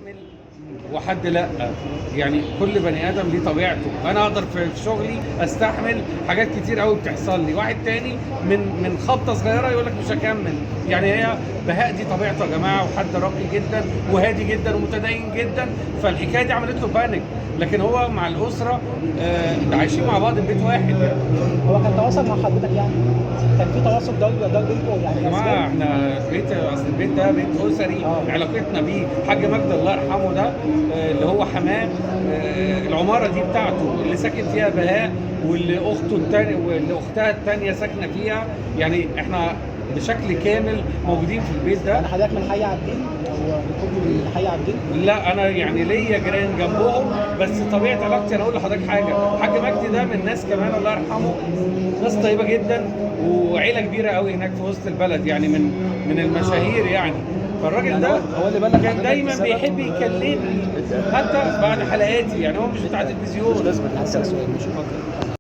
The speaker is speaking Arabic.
يستحمل وحد لا. يعني كل بني ادم ليه طبيعته. انا اقدر في شغلي استحمل حاجات كتير قوي بتحصل لي، واحد تاني من خبطه صغيره يقول لك مش هكمل. يعني هي بهاء دي طبيعته يا جماعه، وحد راقي جدا وهادي جدا ومتدين جدا، فالحكايه دي عملت له بانيك. لكن هو مع الاسره ده عايشين مع بعض في بيت واحد يعني. هو كان تواصل مع حضرتك يعني؟ كان في تواصل ده بينكم يعني يا جماعه كأسباب؟ احنا بيت، اصل البيت ده بيت اسري. علاقتنا بيه حاج مجدي الله يرحمه ده اللي هو حماه، العماره دي بتاعته اللي ساكن فيها بهاء، واللي اخته الثانيه واللي اختها الثانيه ساكنه فيها. يعني احنا بشكل كامل موجودين في البيت ده. يعني حضرتك من حي عابدين او من حي عابدين؟ لا انا يعني ليا جيران جنبهم، بس طبيعه علاقتي انا اقول لحضرتك حاجه، حاج مجدي ده من ناس كمان الله يرحمه، ناس طيبه جدا وعيله كبيره قوي هناك في وسط البلد، يعني من المشاهير يعني. فالراجل يعني ده هو اللي بلغ كان حضرتك دايما بالسبب؟ بيحب يكلمني حتى بعد حلقاتي، يعني هو مش بتاع مش تلفزيون. لازم هسأل سؤال، مش فاكر.